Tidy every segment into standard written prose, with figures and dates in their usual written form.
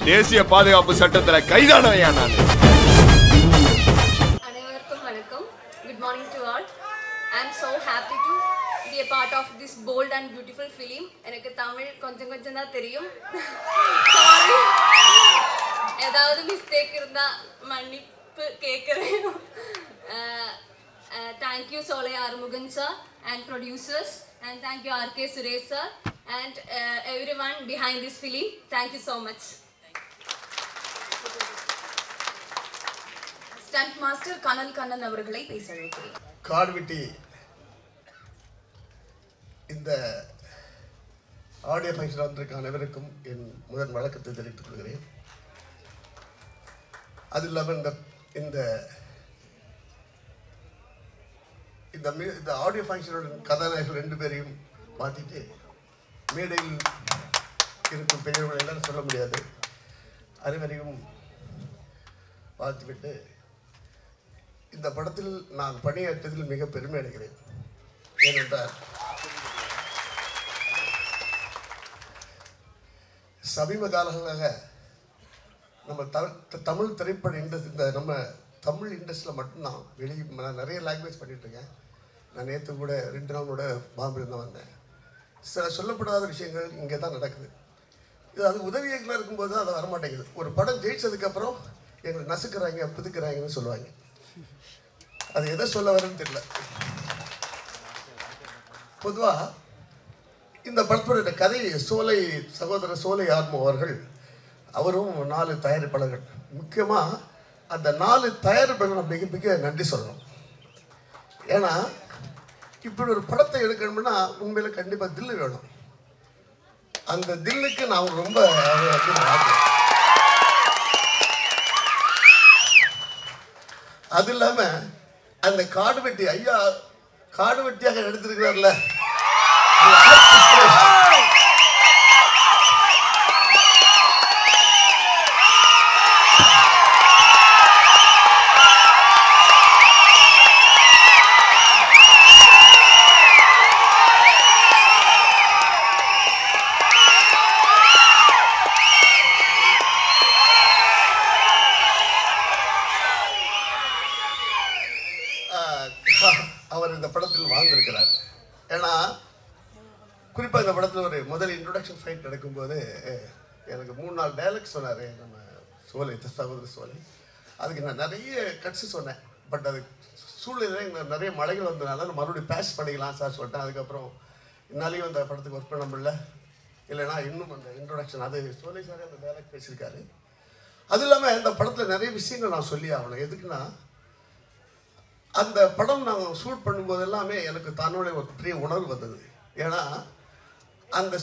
தேசிய பாதுகாப்பு சட்டத்துல கைதானவையா நான். அனைவருக்கும் வணக்கம். Good morning to all. I am so happy to be a part of this bold and beautiful film. எனக்கு தமிழ் கொஞ்சம் தான் தெரியும். Sorry. ஏதாவது மிஸ்டேக் இருந்தா மன்னிப்பு கேக்குறேன். Thank you Solay Arumugan sir and producers, and thank you RK Suresh sir and everyone behind this film. Thank you so much. Stunt master Kanal Kannan அவர்களை பேச அழைக்கிறேன். காடுவெட்டி இந்த ஆடியோ ஃபங்க்ஷன் வந்திருக்க அனைவருக்கும் என் முதல் வணக்கத்தை தெரிவித்துக் கொள்கிறேன். அது இல்லாமல் இந்த இந்த ஆடியோ ஃபங்க்ஷனோட கதாநாயகர்கள் 2 பேரையும் மாற்றிட்டு மேடையில் இருக்கும் பெரியவர்கள் எல்லாம் சொல்ல முடியாது, அனைவரையும் பார்த்துவிட்டு இந்த படத்தில் நான் பணியாற்றியதில் மிக பெருமை அடைகிறேன். ஏனென்றால் சமீப காலங்களாக நம்ம தமிழ் திரைப்பட இண்டஸ்ட்ரி, நம்ம தமிழ் இண்டஸ்ட்ரியில் மட்டும்தான் நான் நிறைய லாங்குவேஜ் பண்ணிகிட்ருக்கேன். நான் நேற்று கூட 2 நாள் கூட பாம்பேல தான் வந்தேன். சில சொல்லப்படாத விஷயங்கள் இங்கே தான் நடக்குது. இது அது உதவி இயக்குனராக இருக்கும்போது தான் அது வரமாட்டேங்குது. ஒரு படம் ஜெயிச்சதுக்கப்புறம் எங்களை நசுக்கிறாங்க பிதுக்கிறாங்கன்னு சொல்லுவாங்க. அது எதை சொல்ல வரேன்னு தெரியல. பொதுவாக இந்த படத்தோட கதை சகோதரர் சோலை ஆர்மோ அவர்கள், அவரும் 4 தயாரிப்பாளர்கள். முக்கியமாக அந்த 4 தயாரிப்பாளர்கள் மிக மிக நன்றி சொல்லணும். ஏன்னா இப்படி ஒரு படத்தை எடுக்கணும்னா உண்மையில் கண்டிப்பாக தில்லு வேணும். அந்த தில்லுக்கு நான் ரொம்ப அது இல்லாமல் அந்த காடுவெட்டி ஐயா காடுவெட்டியாக எடுத்திருக்கிறார்ல, அவர் இந்த படத்தில் வாழ்ந்திருக்கிறார். ஏன்னா குறிப்பாக இந்த படத்தில் ஒரு முதல் இன்ட்ரோடக்ஷன் ஃபைட் நடக்கும்போது எனக்கு 3-4 டைலாக் சொன்னார் நம்ம சகோதரர் சோலை. அதுக்கு நான் நிறைய கட்சி சொன்னேன். பட் அது சூழ்நிலை நிறைய மழைகள் வந்ததுனால நான் மறுபடியும் பேஷ் பண்ணிக்கலாம் சார் சொல்லிட்டேன். அதுக்கப்புறம் என்னாலையும் அந்த படத்துக்கு ஒர்க் பண்ண முடியல. இல்லைனா இன்னும் அந்த இன்ட்ரோடக்ஷன் அது சோலை சாரே அந்த டைலாக் பேசியிருக்காரு. அது இல்லாமல் இந்த படத்தில் நிறைய விஷயங்கள் நான் சொல்லி ஆகணும். எதுக்குன்னா அந்த படம் நாங்கள் ஷூட் பண்ணும்போது எல்லாமே எனக்கு தன்னோட ஒரு பெரிய உணர்வு வந்தது. ஏன்னா அந்த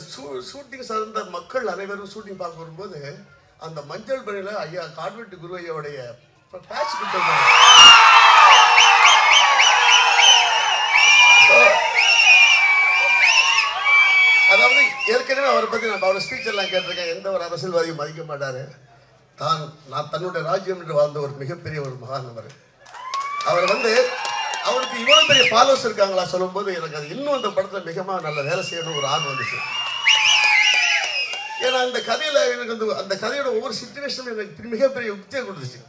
ஷூட்டிங் சார்ந்த மக்கள் அனைவரும் ஷூட்டிங் பார்க்க வரும்போது அந்த மஞ்சள் பணியில் ஐயா காடுவெட்டி குருவையோடைய பேட்ச் கொடுத்தாங்க. அதாவது ஏற்கனவே அவரை பற்றி நான் அவரோட ஸ்பீச் எல்லாம் கேட்டிருக்கேன். எந்த ஒரு அரசியல்வாதியும் மதிக்க மாட்டார். நான் தன்னுடைய ராஜ்யம் என்று வாழ்ந்த ஒரு மிகப்பெரிய ஒரு மகான் அவர். அவருக்கு இவ்வளவு பெரிய ஃபாலோவர்ஸ் இருக்காங்களா சொல்லும்போது எனக்கு அது இன்னும் அந்த படத்தில் மிகமாக நல்ல வேலை செய்யணும் ஒரு ஆர்வம் வந்துச்சு. ஏன்னா அந்த கதையில் எனக்கு அந்த கதையோட ஒவ்வொரு சிச்சுவேஷனும் எனக்கு மிகப்பெரிய யுக்தியை கொடுத்துச்சு.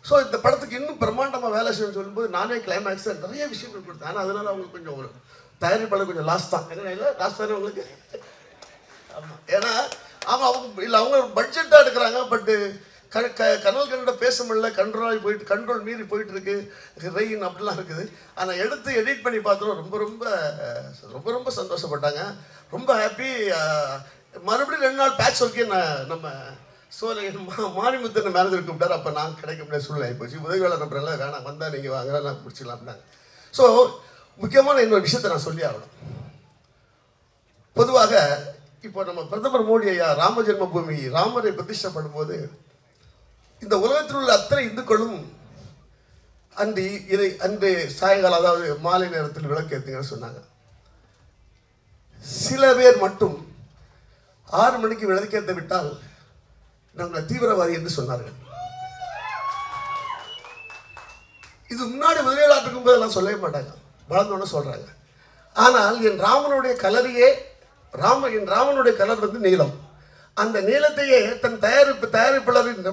ஸோ இந்த படத்துக்கு இன்னும் பிரம்மாண்டமாக வேலை செய்யணும்னு சொல்லும்போது நானே கிளைமேக்ஸ் நிறைய விஷயங்கள் கொடுத்தேன். ஆனால் அதனால அவங்களுக்கு கொஞ்சம் ஒரு தயாரிப்பாளர் கொஞ்சம் லாஸ் தான். என்ன இல்லை லாஸ் தானே உங்களுக்கு? ஆமாம். ஏன்னா அவங்க பட்ஜெட்டாக எடுக்கிறாங்க. பட்டு கனல் கன்னட பேச முடியல, கண்ட்ரோல் மீறி போயிட்டு இருக்கு, ரெயின் அப்படிலாம் இருக்குது. ஆனால் எடுத்து எடிட் பண்ணி பார்த்தோம் ரொம்ப ரொம்ப ரொம்ப ரொம்ப சந்தோஷப்பட்டாங்க. ரொம்ப ஹாப்பி. மறுபடியும் 2 நாள் பேட்ச் ஒர்க்கே நம்ம சோலை மாரிமுத்தன் மேனேஜர் கூப்பிட்டார். அப்போ நான் கிடைக்க முடியாத சூழ்நிலை ஆகிப்போச்சு. உதவியாளர் நம்பரெல்லாம் வேணாம், வந்தால் நீங்கள் வாங்க நான் முடிச்சிடலாம் அப்படின்னாங்க. ஸோ முக்கியமான இன்னொரு விஷயத்தை நான் சொல்லி ஆகணும். பொதுவாக இப்போ நம்ம பிரதமர் மோடி ஐயா ராம ஜென்ம பூமி ராமரை பிரதிஷ்டப்படும் போது இந்த உலகத்தில் உள்ள அத்தனை இந்துக்களும் அன்று சாயங்காலம் அதாவது மாலை நேரத்தில் விளக்கு ஏற்றுங்கன்னு சொன்னாங்க. சில பேர் மட்டும் 6 மணிக்கு விளக்கேற்ற விட்டால் நாங்கள் தீவிரவாதி என்று சொன்னார்கள். இது முன்னாடி முதலியாளர் இருக்கும் போதெல்லாம் சொல்லவே மாட்டாங்க, வளர்ந்தோன்னு சொல்றாங்க. ஆனால் என் ராமனுடைய கலரையே என் ராமனுடைய கலர் வந்து நீலம். அந்த நீளத்தையே தன் தயாரிப்பாளரின்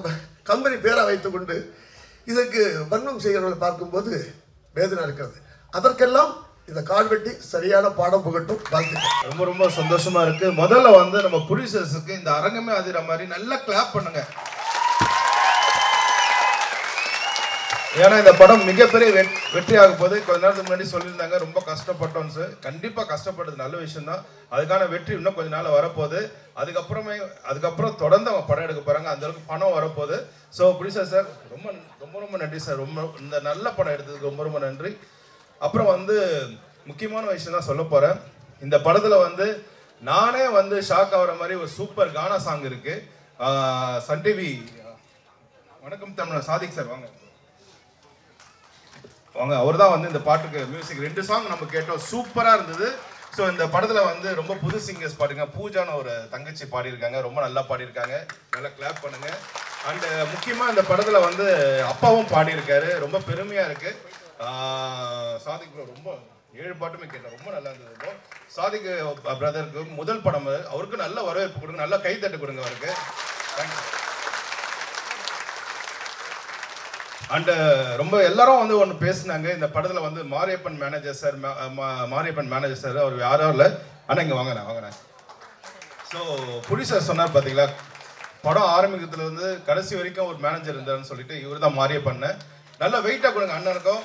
கம்பெனி பேரை வைத்துக்கொண்டு இதற்கு வர்ணம் செய்கிறவர்களை பார்க்கும்போது வேதனை இருக்கிறது. அதற்கெல்லாம் இந்த கால்வெட்டி சரியான பாடம் புகட்டும். வாழ்த்துக்கள். ரொம்ப ரொம்ப சந்தோஷமா இருக்கு. முதல்ல வந்து நம்ம ப்ரொடியூசர்ஸுக்கு இந்த அரங்கமே அதிர மாதிரி நல்லா கிளாப் பண்ணுங்க. ஏன்னா இந்த படம் மிகப்பெரிய வெற்றி ஆக போது. கொஞ்ச நேரத்துக்கு முன்னாடி சொல்லியிருந்தாங்க ரொம்ப கஷ்டப்பட்டோம் சார். கண்டிப்பாக கஷ்டப்பட்டது நல்ல விஷயம் தான். அதுக்கான வெற்றி இன்னும் கொஞ்ச நாள் வரப்போகுது. அதுக்கப்புறம் தொடர்ந்து அவங்க படம் எடுக்க போகிறாங்க. அந்த அளவுக்கு பணம் வரப்போகுது. ஸோ ப்ரொடியூசர் சார் ரொம்ப ரொம்ப ரொம்ப நன்றி சார். ரொம்ப இந்த நல்ல படம் எடுத்ததுக்கு ரொம்ப ரொம்ப நன்றி. அப்புறம் வந்து முக்கியமான விஷயம் தான் சொல்ல போகிறேன். இந்த படத்தில் வந்து நானே வந்து ஷாக் ஆகிற மாதிரி ஒரு சூப்பர் கானா சாங் இருக்குது. சன் டிவி வணக்கம் தமிழ் சாதிக் சார் வாங்க வாங்க. அவர் தான் வந்து இந்த பாட்டுக்கு மியூசிக் 2 சாங் நம்ம கேட்டோம். சூப்பராக இருந்தது. ஸோ இந்த படத்தில் வந்து ரொம்ப புது சிங்கர்ஸ் பாடுங்க. பூஜான ஒரு தங்கச்சி பாடியிருக்காங்க. ரொம்ப நல்லா பாடியிருக்காங்க. நல்லா கிளாப் பண்ணுங்க. அண்டு முக்கியமாக இந்த படத்தில் வந்து அப்பாவும் பாடியிருக்காரு. ரொம்ப பெருமையாக இருக்குது. சாதிக் ரொம்ப 7 பாட்டுமே கேட்டேன். ரொம்ப நல்லா இருந்தது. சாதிக் பிரதருக்கு முதல் படம். அவருக்கு நல்ல வரவேற்பு கொடுங்க. நல்லா கைத்தட்டு கொடுங்க அவருக்கு. தேங்க்யூ. அண்டு ரொம்ப எல்லாரும் வந்து ஒன்று பேசினாங்க. இந்த படத்தில் வந்து மாரியப்பன் மேனேஜர் சார் அவர் யாரும் இல்லை. ஆனால் இங்கே வாங்கினேன். ஸோ ப்ரொடியூசர் சொன்னார் பார்த்தீங்களா, படம் ஆரம்பிக்கிறதுல வந்து கடைசி வரைக்கும் ஒரு மேனேஜர் இருந்தார்னு சொல்லிட்டு இவர் தான் மாரியப்பன். நல்லா வெயிட்டாக கொடுங்க அண்ணனுக்கும்.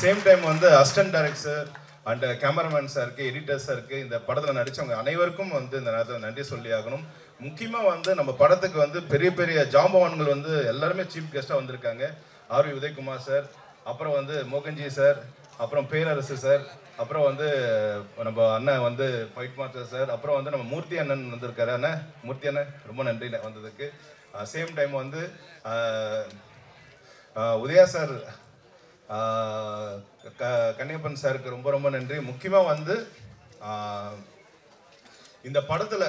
சேம் டைம் வந்து அசிஸ்டன்ட் டைரக்டர் அண்ட் கேமராமேன் சாருக்கு, எடிட்டர் சாருக்கு, இந்த படத்தில் நடித்தவங்க அனைவருக்கும் வந்து இந்த நேரத்தில் நன்றி சொல்லி ஆகணும். முக்கியமாக வந்து நம்ம படத்துக்கு வந்து பெரிய பெரிய ஜாம்பவான்கள் வந்து எல்லாருமே சீஃப் கெஸ்ட்டாக வந்திருக்காங்க. ஆர்வி உதயகுமார் சார், அப்புறம் வந்து மோகன்ஜி சார், அப்புறம் பேரரசு சார், அப்புறம் வந்து நம்ம அண்ணன் வந்து ஃபைட் மாஸ்டர் சார், அப்புறம் வந்து நம்ம மூர்த்தி அண்ணன் வந்திருக்காரு. அண்ணன் மூர்த்தி அண்ணன் ரொம்ப நன்றி வந்ததுக்கு. சேம் டைம் வந்து உதயா சார், கன்னியப்பன் சாருக்கு ரொம்ப ரொம்ப நன்றி. முக்கியமாக வந்து இந்த படத்தில்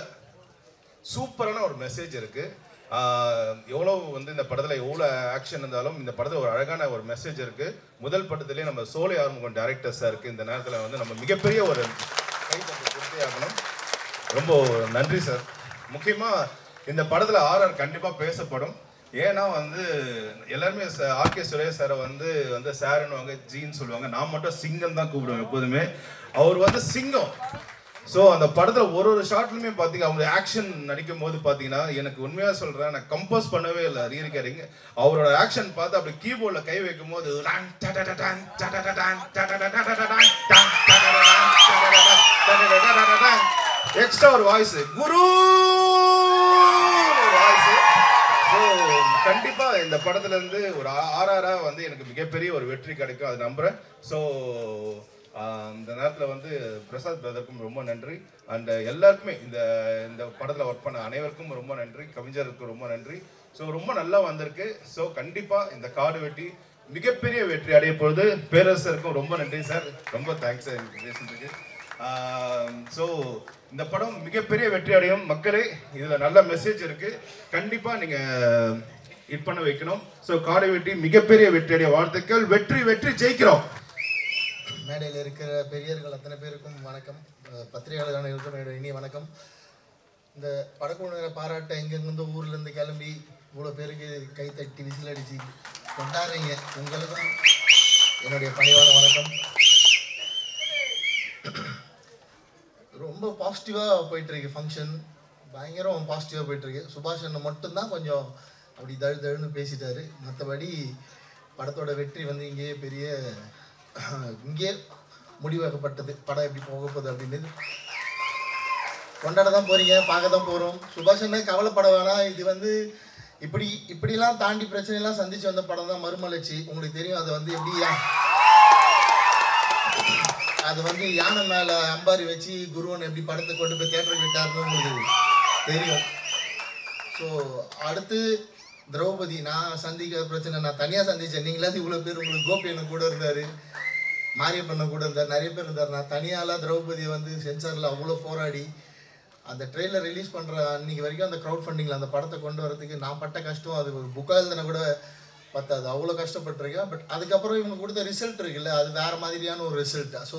சூப்பரான ஒரு மெசேஜ் இருக்குது. எவ்வளோ வந்து இந்த படத்தில் எவ்வளோ ஆக்ஷன் இருந்தாலும் இந்த படத்தில் ஒரு அழகான ஒரு மெசேஜ் இருக்குது. முதல் படத்துலேயே நம்ம சோலை ஆறுமுகம் டைரக்டர் சாருக்கு இந்த நேரத்தில் வந்து நம்ம மிகப்பெரிய ஒரு கைத்தட்டு கொடுத்தே ஆகணும். ரொம்ப நன்றி சார். முக்கியமாக இந்த படத்தில் ஆர்ஆர் கண்டிப்பாக பேசப்படும். ஏன்னா வந்து எல்லாருமே ஆர்கே சுரேஷ் சாரை வந்து சாருன்னு ஜீன்னு சொல்லுவாங்க. நான் மட்டும் சிங்கம் தான் கூப்பிடுவேன் எப்போதுமே. அவர் வந்து சிங்கம். ஸோ அந்த படத்தில் ஒரு ஷார்ட்லையுமே பார்த்தீங்க அவங்க ஆக்ஷன் நடிக்கும் போது பார்த்தீங்கன்னா எனக்கு உண்மையாக சொல்கிறேன், நான் கம்போஸ் பண்ணவே இல்லை ரீரிகார்டிங். அவரோட ஆக்ஷன் பார்த்து அப்படி கீபோர்டில் கை வைக்கும் போது எக்ஸ்ட்ரா ஒரு வாய்ஸ் குரு வாய்ஸ். ஸோ கண்டிப்பாக இந்த படத்துலேருந்து ஒரு ஆர்ஆராக வந்து எனக்கு மிகப்பெரிய ஒரு வெற்றி கிடைக்கும், அது நம்புகிறேன். ஸோ இந்த நேரத்தில் வந்து பிரசாத் பிரதருக்கும் ரொம்ப நன்றி. அண்ட் எல்லாருக்குமே இந்த படத்தில் ஒர்க் பண்ண அனைவருக்கும் ரொம்ப நன்றி. கவிஞருக்கு ரொம்ப நன்றி. ஸோ ரொம்ப நல்லா வந்திருக்கு. ஸோ கண்டிப்பாக இந்த காடு வெட்டி மிகப்பெரிய வெற்றி அடைய பொழுது பேரரசருக்கும் ரொம்ப நன்றி சார். ரொம்ப தேங்க்ஸ் சார் எனக்கு பேசுறதுக்கு. ஸோ இந்த படம் மிகப்பெரிய வெற்றி அடையும். மக்களே இதில் நல்ல மெசேஜ் இருக்குது. கண்டிப்பாக நீங்கள் ஹிட் பண்ண வைக்கணும். ஸோ காடு வெட்டி மிகப்பெரிய வெற்றி அடைய வாழ்த்துக்கள். வெற்றி வெற்றி ஜெயிக்கிறோம். மேடையில் இருக்கிற பெரியர்கள் அத்தனை பேருக்கும் வணக்கம். பத்திரிகையாளர் அனைவருக்கும் என்னோட இனிய வணக்கம். இந்த படக்குழுவினரை பாராட்ட எங்கெங்கிருந்தோ ஊர்லேருந்து கிளம்பி இவ்வளோ பேருக்கு கைத்தட்டி விசில் அடித்து கொண்டாடுறீங்க. உங்களுக்கும் என்னுடைய பணிவான வணக்கம். ரொம்ப பாசிட்டிவாக போயிட்டுருக்கு ஃபங்க்ஷன். பயங்கரம் பாசிட்டிவாக போயிட்டுருக்கு. சுபாஷ் அண்ணன் மட்டும்தான் கொஞ்சம் அப்படி தழுன்னு பேசிட்டாரு. மற்றபடி படத்தோட வெற்றி வந்து இங்கே முடிவாக்கப்பட்டது. படம் எப்படி போக போகுது அப்படின்னு கொண்டாட தான் போகிறீங்க, பார்க்க தான் போகிறோம். சுபாஷ் அண்ணன் கவலைப்பட வேணாம். இது வந்து இப்படிலாம் தாண்டி பிரச்சனைலாம் சந்திச்சு வந்த படம் தான் மறுமலர்ச்சி. உங்களுக்கு தெரியும் அது வந்து அது வந்து யானை மேலே அம்பாரி வச்சு குருவன் எப்படி படத்தை கொண்டு போய் தேட்டருக்கு விட்டாருன்னு உங்களுக்கு தெரியும். ஸோ அடுத்து திரௌபதி நான் சந்திக்கிற பிரச்சனை நான் தனியாக சந்தித்தேன். நீங்களாவது இவ்வளோ பேர், உங்களுக்கு கோபி என்ன கூட இருந்தார், மாரியப்பண்ண கூட இருந்தார், நிறைய பேர் இருந்தார். நான் தனியாலாம் திரௌபதியை வந்து சென்சாரில் அவ்வளோ போராடி அந்த ட்ரெயிலர் ரிலீஸ் பண்ணுற அன்றைக்கி வரைக்கும் அந்த க்ரௌட் ஃபண்டிங்கில் அந்த படத்தை கொண்டு வரதுக்கு நான் பட்ட கஷ்டம் அது ஒரு புக்காக எழுதுனா கூட பத்தாது, அவ்வளோ கஷ்டப்பட்டிருக்கேன். பட் அதுக்கப்புறம் இவங்க கொடுத்த ரிசல்ட் இருக்குல்ல, அது வேறு மாதிரியான ஒரு ரிசல்ட். ஸோ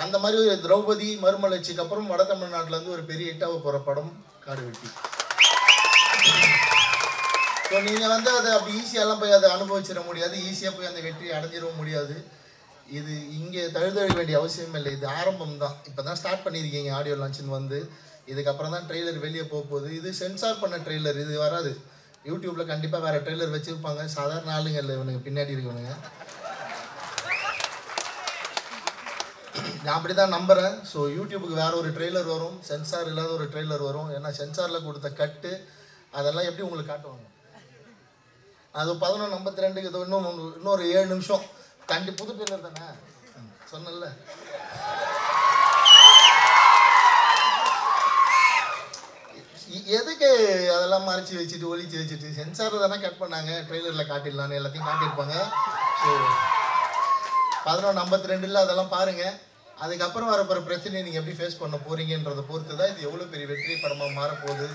அந்த மாதிரி ஒரு திரௌபதி மறுமலர்ச்சிக்கு அப்புறம் வட தமிழ்நாட்டிலேருந்து ஒரு பெரிய ஹிட்டாக போகிற படம் காடுவெட்டி. ஸோ நீங்கள் வந்து அதை அப்படி ஈஸியாலாம் போய் அதை அனுபவிச்சிட முடியாது, ஈஸியாக போய் அந்த வெற்றியை அடைஞ்சிடவும் முடியாது. இது இங்கே தழுதழ வேண்டிய அவசியம் இல்லை, இது ஆரம்பம் தான். இப்போ தான் ஸ்டார்ட் பண்ணியிருக்கீங்க ஆடியோ லான்ச்சின்னு வந்து, இதுக்கப்புறம் தான் ட்ரெய்லர் வெளியே போக போகுது. இது சென்சார் பண்ண ட்ரெய்லர், இது வராது யூடியூப்பில். கண்டிப்பாக வேறு ட்ரெய்லர் வச்சுருப்பாங்க, சாதாரண ஆளுங்க இல்லை இவனுங்க, பின்னாடி இருக்கவனுங்க. நான் அப்படி தான் நம்புகிறேன். ஸோ யூடியூபுக்கு வேறு ஒரு ட்ரெய்லர் வரும், சென்சார் இல்லாத ஒரு ட்ரெய்லர் வரும். ஏன்னா சென்சாரில் கொடுத்த கட்டு அதெல்லாம் எப்படி உங்களுக்கு காட்டுவாங்க? அது 11:52 இது இன்னொரு 7 நிமிஷம் புது ட்ரெய்லர் தானே சொன்னல. எதுக்கு அதெல்லாம் மறைச்சி வச்சுட்டு ஒழிச்சு வச்சுட்டு? சென்சாரில் தானே கட் பண்ணாங்க, ட்ரெய்லரில் காட்டிடலான்னு எல்லாத்தையும் காட்டியிருப்பாங்க. ஸோ 11:52 அதெல்லாம் பாருங்கள். அதுக்கப்புறம் வரப்போகிற பிரச்சனையை நீங்கள் எப்படி ஃபேஸ் பண்ண போகிறீங்கன்றதை பொறுத்து தான் இது எவ்வளோ பெரிய வெற்றி படமாக மாறப்போகுது.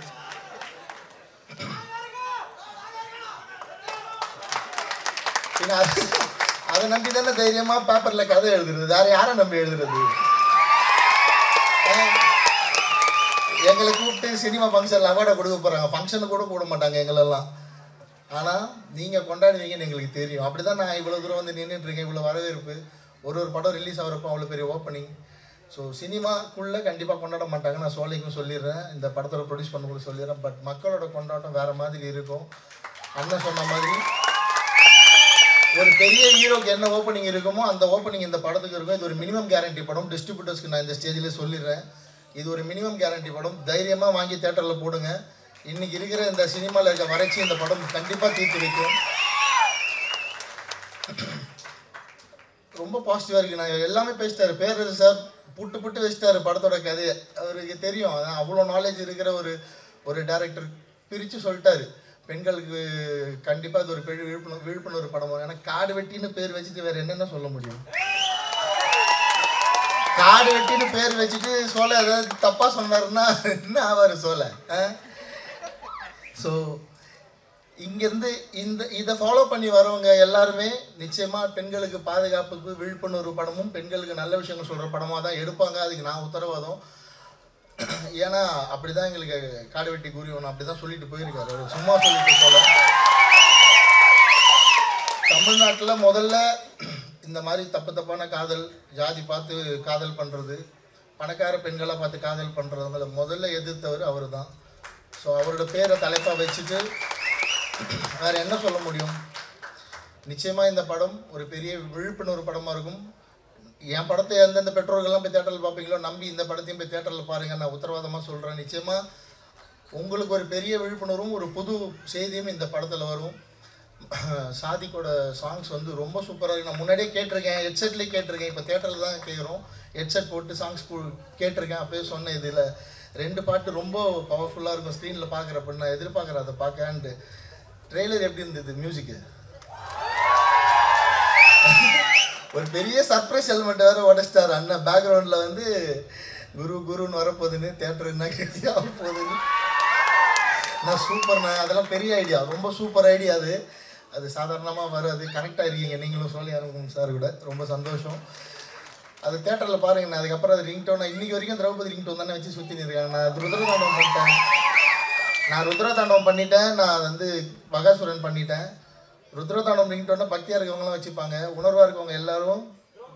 அதை நம்பி தானே தைரியமாக பேப்பரில் கதை எழுதுறது, வேறு யாரை நம்பி எழுதுறது? எங்களை கூப்பிட்டு சினிமா ஃபங்க்ஷனில் அவார்டை கொடுக்க போகிறாங்க, ஃபங்க்ஷனு கூட கூட மாட்டாங்க எங்களெல்லாம். ஆனால் நீங்கள் கொண்டாடுவீங்கன்னு எங்களுக்கு தெரியும். அப்படி தான் நான் இவ்வளோ தூரம் வந்து நின்றுட்டுருக்கேன், இவ்வளோ வரவேற்பு. ஒரு படம் ரிலீஸ் ஆகிறப்போ அவ்வளோ பெரிய ஓப்பனிங். ஸோ சினிமாக்குள்ளே கண்டிப்பாக கொண்டாட மாட்டாங்க, நான் சோலைக்கும் சொல்லிடுறேன், இந்த படத்தோட ப்ரொடியூஸ் பண்ண சொல்லிடுறேன். பட் மக்களோட கொண்டாட்டம் வேறு மாதிரி இருக்கும். அண்ணன் சொன்ன மாதிரி ஒரு பெரிய ஹீரோக்கு என்ன ஓப்பனிங் இருக்குமோ அந்த ஓப்பனிங் இந்த படத்துக்கு இருக்கும். இது ஒரு மினிமம் கேரண்டி படம். டிஸ்ட்ரிபியூட்டர்ஸ்க்கு நான் இந்த ஸ்டேஜில் சொல்லிடுறேன், இது ஒரு மினிமம் கேரண்டி படம். தைரியமாக வாங்கி தேட்டரில் போடுங்க. இன்றைக்கி இருக்கிற இந்த சினிமாவில் இருக்க வறட்சி இந்த படம் கண்டிப்பாக தீர்த்து வைக்கும். ரொம்ப பாசிட்டிவாக இருக்குது. நான் எல்லாமே பேசிட்டாரு பேரரசு சார், புட்டு வச்சிட்டாரு படத்தோட கதையை. அவருக்கு தெரியும், அவ்வளோ நாலேஜ் இருக்கிற ஒரு டைரக்டர் பிரித்து சொல்லிட்டாரு. பெண்களுக்கு கண்டிப்பாக இது ஒரு விழிப்புணர்வு படம். ஏன்னா காடு வெட்டின்னு பேர் வச்சுட்டு வேறு என்னென்ன சொல்ல முடியும்? காடு வெட்டின்னு பேர் வச்சுட்டு சோலை ஏதாவது தப்பாக சொன்னாருன்னா என்ன ஆவார் சோலை? ஸோ இங்கேருந்து இதை ஃபாலோ பண்ணி வரவங்க எல்லாருமே நிச்சயமாக பெண்களுக்கு பாதுகாப்புக்கு விழிப்புணர்வு படமும் பெண்களுக்கு நல்ல விஷயங்கள் சொல்கிற படமாக தான் எடுப்பாங்க. அதுக்கு நான் உத்தரவாதம். ஏன்னா அப்படி தான் எங்களுக்கு காடுவெட்டி கூறியவன் அப்படி தான் சொல்லிட்டு போயிருக்காரு, சும்மா சொல்லிட்டு போல. தமிழ்நாட்டில் முதல்ல இந்த மாதிரி தப்பான காதல், ஜாதி பார்த்து காதல் பண்ணுறது, பணக்கார பெண்களை பார்த்து காதல் பண்ணுறதுங்களை முதல்ல எதிர்த்தவர் அவர் தான். ஸோ அவரோட பேரை தலைப்பாக வச்சுட்டு வேறு என்ன சொல்ல முடியும்? நிச்சயமாக இந்த படம் ஒரு பெரிய விழிப்புணர்வு படமாக இருக்கும். என் படத்தை எந்தெந்த பெற்றோர்கள்லாம் போய் தேட்டரில் பார்ப்பீங்களோ நம்பி இந்த படத்தையும் போய் தேட்டரில் பாருங்கள், நான் உத்தரவாதமாக சொல்கிறேன். நிச்சயமாக உங்களுக்கு ஒரு பெரிய விழிப்புணர்வும் ஒரு புது செய்தியும் இந்த படத்தில் வரும். சாதிக்கோட சாங்ஸ் வந்து ரொம்ப சூப்பராக இருக்குது. நான் முன்னாடியே கேட்டிருக்கேன், ஹெட்செட்லேயே கேட்டிருக்கேன், இப்போ தேட்டரில் தான் கேட்குறோம். ஹெட்செட் போட்டு சாங்ஸ் கேட்டிருக்கேன். அப்போயே சொன்னேன், இதில் 2 பாட்டு ரொம்ப பவர்ஃபுல்லாக இருக்கும் ஸ்க்ரீனில் பார்க்குறப்ப. நான் எதிர்பார்க்குறேன் அதை பார்க்கன்ட்டு. ட்ரெய்லர் எப்படி இருந்தது? மியூசிக்கு ஒரு பெரிய சர்ப்ரைஸ் எலிமெண்ட் வேறு உடச்சிட்டார் அண்ணன். பேக்ரவுண்டில் வந்து குருன்னு வரப்போகுதுன்னு, தேட்டர் என்ன கேட்டியாக போகுதுன்னு. நான் சூப்பர்ண்ணா, அதெல்லாம் பெரிய ஐடியா, ரொம்ப சூப்பர் ஐடியா. அது சாதாரணமாக வராது. கனெக்டாக இருக்கீங்க நீங்களும் சொல்லி ஆரம்பிங்க சார் கூட, ரொம்ப சந்தோஷம். அது தேட்டரில் பாருங்கண்ணா. அதுக்கப்புறம் அது ரிங்டோன், நான் இன்றைக்கி வரைக்கும் திரௌபதி ரிங்டோன் தானே வச்சு சுற்றின்னு இருக்கேன். நான் ருத்ரதாண்டவம் பண்ணிட்டேன், நான் வந்து பகாசுரன் பண்ணிட்டேன். ருத்ரதாண்டவம் ரிங்டோன்னா பக்தியாக இருக்கவங்களாம் வச்சுப்பாங்க, உணர்வாக இருக்கவங்க எல்லாரும்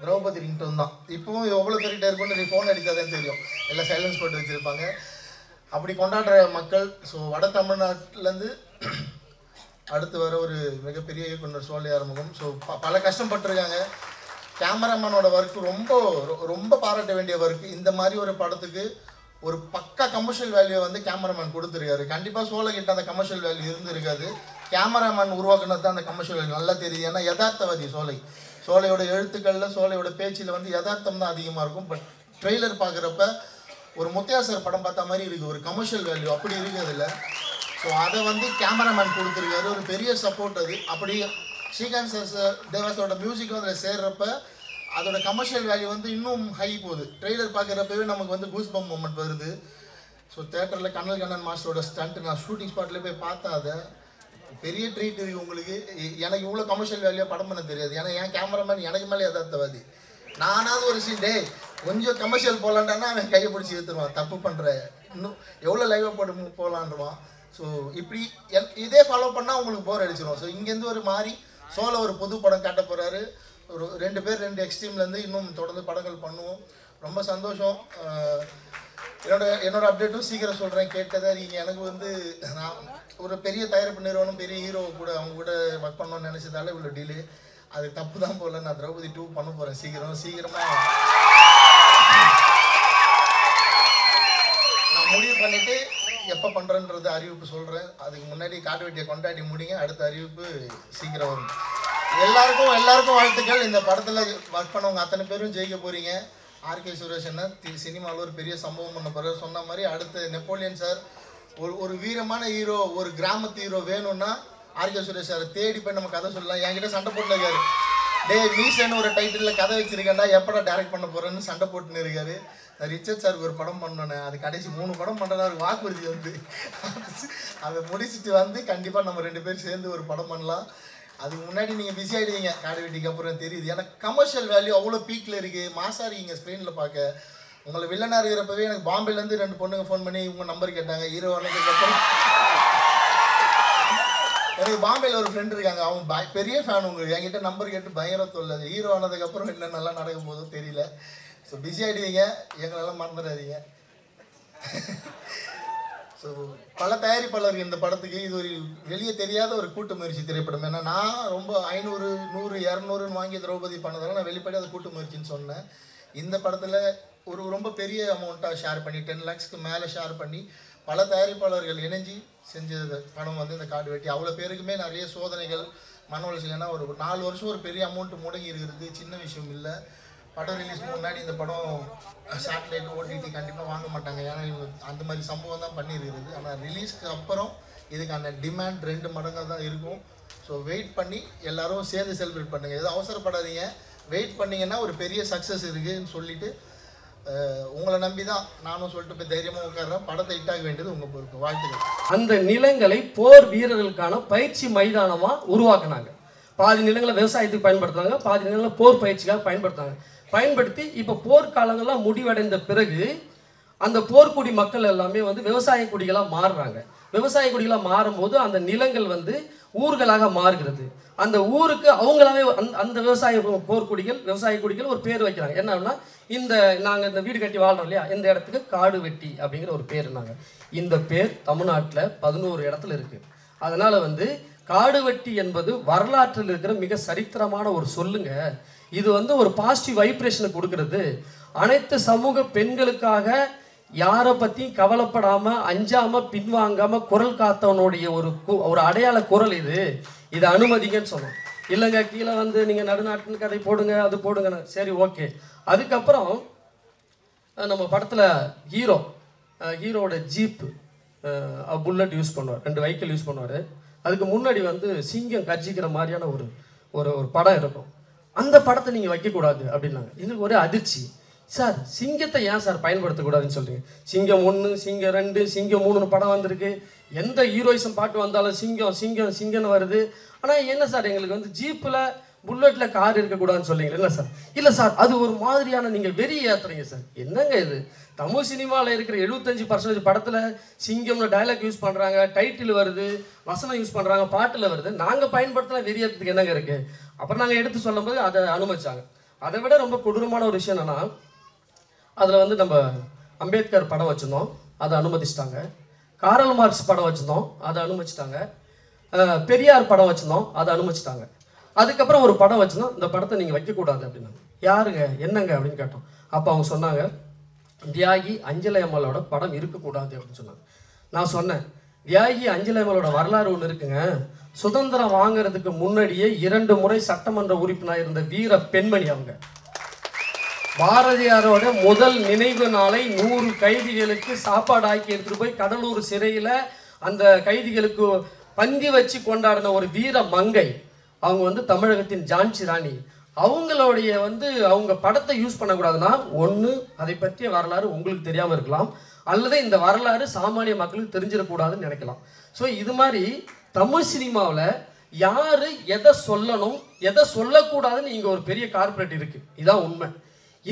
திரௌபதி ரிங்டோன் தான். இப்போவும் எவ்வளோ பெரிய இருக்குன்னு ஃபோன் அடித்தாதான் தெரியும், எல்லாம் சைலன்ஸ் போட்டு வச்சுருப்பாங்க. அப்படி கொண்டாடுற மக்கள். ஸோ வட தமிழ்நாட்டிலேருந்து அடுத்து வர ஒரு மிகப்பெரிய இயக்குனர் சோலை ஆறுமுகம். ஸோ பல கஷ்டப்பட்டுருக்காங்க. கேமராமேனோட ஒர்க்கு ரொம்ப பாராட்ட வேண்டிய ஒர்க்கு. இந்த மாதிரி ஒரு படத்துக்கு ஒரு பக்கா கமர்ஷியல் வேல்யூ வந்து கேமராமேன் கொடுத்துருக்காரு. கண்டிப்பாக சோலை கிட்ட அந்த கமர்ஷியல் வேல்யூ இருந்திருக்காது. கேமராமேன் உருவாக்குனது தான் அந்த கமர்ஷியல் வேல்யூ நல்லா தெரியுது. ஏன்னா யதார்த்தவாதி சோலையோட எழுத்துக்களில், சோலையோட பேச்சில் வந்து யதார்த்தம் தான் அதிகமாக இருக்கும். பட் ட்ரெய்லர் பார்க்குறப்ப ஒரு முத்தையாசர் படம் பார்த்த மாதிரி இருக்குது, ஒரு கமர்ஷியல் வேல்யூ அப்படி இருக்குது அதில். ஸோ அதை வந்து கேமராமேன் கொடுத்துருக்காரு, ஒரு பெரிய சப்போர்ட் அது. அப்படி ஸ்ரீகாந்த் தேவாஸோட மியூசிக்கும் அதில் சேர்றப்ப அதோட கமர்ஷியல் வேல்யூ வந்து இன்னும் ஹை போகுது. ட்ரெய்லர் பார்க்குறப்பவே நமக்கு வந்து கூஸ் பம்ப் மூமெண்ட் வருது. ஸோ தேட்டரில் கண்ணன் மாஸ்டரோட ஸ்டண்ட் நான் ஷூட்டிங் ஸ்பாட்டில் போய் பார்த்தேன். அதை பெரிய ட்ரீட் இருக்குது உங்களுக்கு. எனக்கு இவ்வளோ கமர்ஷியல் வேல்யூ படம் பண்ண தெரியாது. ஏன்னா என் கேமராமேன் எனக்கு மேலே யதார்த்தவாதி. நானாவது ஒரு சீன், டே கொஞ்சம் கமர்ஷியல் போகலான்டானா அவன் கையை பிடிச்சி இழுத்துருவான், தப்பு பண்ணுற இன்னும் எவ்வளோ லைவாக போகலான்டுவான். ஸோ இப்படி இதே ஃபாலோ பண்ணால் உங்களுக்கு போர் அடிச்சிடும். ஸோ இங்கேருந்து ஒரு மாதிரி சோலோ ஒரு புது படம் காட்ட போகிறாரு. ஒரு 2 பேர் 2 எக்ஸ்ட்ரீம்லேருந்து இன்னும் தொடர்ந்து படங்கள் பண்ணுவோம். ரொம்ப சந்தோஷம். என்னோட அப்டேட்டும் சீக்கிரம் சொல்கிறேன், கேட்டதா நீங்கள். எனக்கு வந்து நான் ஒரு பெரிய தயாரிப்பு நிறுவனம், பெரிய ஹீரோ கூட அவங்க கூட ஒர்க் பண்ணணும்னு நினச்சதால இவ்வளோ டிலே. அது தப்பு தான் போல. நான் திரௌபதி 2 பண்ண போகிறேன் சீக்கிரமாக நான் முடிவு பண்ணிவிட்டு எப்போ பண்ணுறேன்றது அறிவிப்பு சொல்கிறேன். அதுக்கு முன்னாடி காட்டு வெட்டியை கொண்டாடி முடிங்க. அடுத்த அறிவிப்பு சீக்கிரம் வரும். எல்லாருக்கும் வாழ்த்துக்கள். இந்த படத்தில் ஒர்க் பண்ணவங்க அத்தனை பேரும் ஜெயிக்க போகிறீங்க. ஆர்கே சுரேஷ் என்ன சினிமாவில் ஒரு பெரிய சம்பவம் பண்ண போகிறார். சொன்ன மாதிரி அடுத்து நெப்போலியன் சார் ஒரு வீரமான ஹீரோ, ஒரு கிராமத்து ஹீரோ வேணும்னா ஆர்கே சுரேஷ் சார் தேடி போய் நம்ம கதை சொல்லலாம். என்கிட்ட சண்டை போட்டுன்னு இருக்காரு. மீசன்னு ஒரு டைட்டிலில் கதை வச்சிருக்கேன்டா, எப்படா டைரக்ட் பண்ண போகிறேன்னு சண்டை போட்டுன்னு இருக்காரு. ரிச்சர்ட் சாருக்கு ஒரு படம் பண்ணோன்னே அது கடைசி 3 படம் பண்ணுறதா ஒரு வாக்குறுதி வந்து அதை முடிச்சுட்டு வந்து கண்டிப்பாக நம்ம 2 பேரும் சேர்ந்து ஒரு படம் பண்ணலாம். அதுக்கு முன்னாடி நீங்கள் பிஸி ஆகிடுவீங்க காடு வெட்டிக்கு அப்புறம் தெரியுது. ஏன்னா கமர்ஷியல் வேல்யூ அவ்வளோ பீக்கில் இருக்குது. மாசா இருக்கீங்க ஸ்க்ரீனில் பார்க்க. உங்களை வில்லனாக இருக்கிறப்பவே எனக்கு பாம்பேலேருந்து 2 பொண்ணுங்க ஃபோன் பண்ணி உங்கள் நம்பர் கேட்டாங்க. ஹீரோ ஆனதுக்கப்புறம் எனக்கு பாம்பேயில் ஒரு ஃப்ரெண்ட் இருக்காங்க, அவங்க பெரிய ஃபேன். உங்களுக்கு என்கிட்ட நம்பர் கேட்டு பயங்கர தொல்லை. ஹீரோ ஆனதுக்கப்புறம் என்ன நல்லா நடக்கும் போதும் தெரியல. ஸோ பிஸி ஆகிடுவீங்க, எங்களெல்லாம் மறந்துடாதீங்க. ஸோ பல தயாரிப்பாளர்கள் இந்த படத்துக்கு இது ஒரு வெளியே தெரியாத ஒரு கூட்டு முயற்சி திரைப்படம். ஏன்னா நான் ரொம்ப 500, 100, 200 வாங்கி திரௌபதி பண்ணதால நான் வெளிப்படையாக அது கூட்டு முயற்சின்னு சொன்னேன். இந்த படத்தில் ஒரு ரொம்ப பெரிய அமௌண்ட்டாக ஷேர் பண்ணி 10 lakhsக்கு மேலே ஷேர் பண்ணி பல தயாரிப்பாளர்கள் இணைஞ்சி செஞ்ச படம் வந்து இந்த காடு வெட்டி. அவ்வளோ பேருக்குமே நிறைய சோதனைகள், மன உளைச்சல். ஏன்னா ஒரு 4 வருஷம் ஒரு பெரிய அமௌண்ட்டு முடங்கி இருக்கிறது சின்ன விஷயம் இல்லை. படம் ரிலீஸ்க்கு முன்னாடி இந்த படம் சேட்டலைட் ஓடிடி கண்டிப்பாக வாங்க மாட்டாங்க. ஏன்னா அந்த மாதிரி சம்பவம் தான் பண்ணியிருக்கிறது. ஆனால் ரிலீஸ்க்கு அப்புறம் இதுக்கான டிமாண்ட் 2 மடங்காக தான் இருக்கும். ஸோ வெயிட் பண்ணி எல்லோரும் சேர்ந்து செலிப்ரேட் பண்ணுங்கள். எதுவும் அவசரப்படாதீங்க, வெயிட் பண்ணிங்கன்னா ஒரு பெரிய சக்ஸஸ் இருக்குதுன்னு சொல்லிவிட்டு உங்களை நம்பி தான் நானும் சொல்லிட்டு போய் தைரியமாக உட்கார்றேன். படத்தை ஹிட்டாக வேண்டியது உங்கள் பொறுப்பு. வாழ்த்துக்கள். அந்த நிலங்களை போர் வீரர்களுக்கான பயிற்சி மைதானமாக உருவாக்குனாங்க. பாதி நிலங்களை விவசாயத்துக்கு பயன்படுத்துனாங்க, பாதி நிலங்களை போர் பயிற்சிக்காக பயன்படுத்தி இப்போ போர்க்காலங்கள்லாம் முடிவடைந்த பிறகு அந்த போர்க்குடி மக்கள் எல்லாமே வந்து விவசாய குடிகளாக மாறுறாங்க. விவசாய குடிகளாக மாறும்போது அந்த நிலங்கள் வந்து ஊர்களாக மாறுகிறது. அந்த ஊருக்கு அவங்களாவே அந்த விவசாய குடிகள் ஒரு பேர் வைக்கிறாங்க. என்னன்னா நாங்கள் இந்த வீடு கட்டி வாழ்றோம் இல்லையா, இந்த இடத்துக்கு காடு வெட்டி அப்படிங்கிற ஒரு பேருனாங்க. இந்த பேர் தமிழ்நாட்டில் 11 இடத்துல இருக்குது. அதனால் வந்து காடு வெட்டி என்பது வரலாற்றில் இருக்கிற மிக சரித்திரமான ஒரு சொல்லுங்க. இது வந்து ஒரு பாசிட்டிவ் வைப்ரேஷனை கொடுக்கறது. அனைத்து சமூக பெண்களுக்காக யாரை பற்றியும் கவலைப்படாமல் அஞ்சாமல் பின்வாங்காமல் குரல் காத்தவனுடைய ஒரு அடையாள குரல் இதை அனுமதிங்கன்னு சொன்னோம். இல்லைங்க கீழே வந்து நீங்கள் நடுநாட்டின் கதை போடுங்க, அது போடுங்க, சரி ஓகே. அதுக்கப்புறம் நம்ம படத்தில் ஹீரோவோட ஜீப்பு புல்லட் யூஸ் பண்ணுவார், 2 வெஹிக்கிள் யூஸ் பண்ணுவார். அதுக்கு முன்னாடி வந்து சிங்கம் கர்ஜிக்கிற மாதிரியான ஒரு படம் இருக்கும். அந்த படத்தை நீங்கள் வைக்கக்கூடாது அப்படின்னாங்க. இது ஒரு அதிர்ச்சி. சார் சிங்கத்தை ஏன் சார் பயன்படுத்தக்கூடாதுன்னு சொல்கிறீங்க? சிங்கம் 1, சிங்கம் 2, சிங்கம் 3 படம் வந்திருக்கு. எந்த ஹீரோயிசம் பாட்டு வந்தாலும் சிங்கம்னு வருது. ஆனால் என்ன சார் எங்களுக்கு வந்து ஜீப்பில் புல்லட்டில் கார் இருக்கக்கூடாதுன்னு சொல்லிங்களா? இல்லை சார், இல்லை சார், அது ஒரு மாதிரியான நீங்கள் வெறி ஏற்றுறீங்க சார். என்னங்க இது? தமிழ் சினிமாவில் இருக்கிற 75% படத்தில் சிங்கம்னு டைலாக் யூஸ் பண்ணுறாங்க, டைட்டில் வருது, வசனம் யூஸ் பண்ணுறாங்க, பாட்டில் வருது. நாங்கள் பயன்படுத்தினா வெறி ஏற்றுறதுக்கு என்னங்க இருக்குது? அப்புறம் நாங்கள் எடுத்து சொல்லும்போது அதை அனுமதிச்சாங்க. அதை விட ரொம்ப கொடூரமான ஒரு விஷயம் என்னென்னா, அதில் வந்து நம்ம அம்பேத்கர் படம் வச்சுருந்தோம், அதை அனுமதிச்சிட்டாங்க. காரல் மார்க்ஸ் படம் வச்சுருந்தோம், அதை அனுமதிச்சிட்டாங்க. பெரியார் படம் வச்சுருந்தோம், அதை அனுமதிச்சிட்டாங்க. அதுக்கப்புறம் ஒரு படம் வச்சுருந்தோம், இந்த படத்தை நீங்கள் வைக்கக்கூடாது அப்படின்னாங்க. யாருங்க என்னங்க அப்படின்னு கேட்டோம். அப்போ அவங்க சொன்னாங்க, தியாகி அஞ்சலை அம்மாளோட படம் இருக்கக்கூடாது அப்படின்னு சொன்னாங்க. நான் சொன்னேன், தியாகி அஞ்சலை அம்மாளோட வரலாறு ஒன்று இருக்குங்க. சுதந்திரம் வாங்கிறதுக்கு முன்னாடியே 2 முறை சட்டமன்ற உறுப்பினர் இருந்த வீர பெண்மணி அவங்க. பாரதியாரோட முதல் நினைவு நாளை 100 கைதிகளுக்கு சாப்பாடு ஆக்கி எடுத்துட்டு போய் கடலூர் சிறையில் அந்த கைதிகளுக்கு பந்தி வச்சு கொண்டாடின ஒரு வீர மங்கை. அவங்க வந்து தமிழகத்தின் ஜான்சி ராணி. அவங்களுடைய வந்து அவங்க படத்தை யூஸ் பண்ணக்கூடாதுன்னா, ஒன்று அதை பற்றிய வரலாறு உங்களுக்கு தெரியாமல் இருக்கலாம், அல்லது இந்த வரலாறு சாமானிய மக்களுக்கு தெரிஞ்சிடக்கூடாதுன்னு நினைக்கலாம். ஸோ இது மாதிரி தமிழ் சினிமாவில் யார் எதை சொல்லணும் எதை சொல்லக்கூடாதுன்னு இங்கே ஒரு பெரிய கார்பரேட் இருக்குது. இதுதான் உண்மை.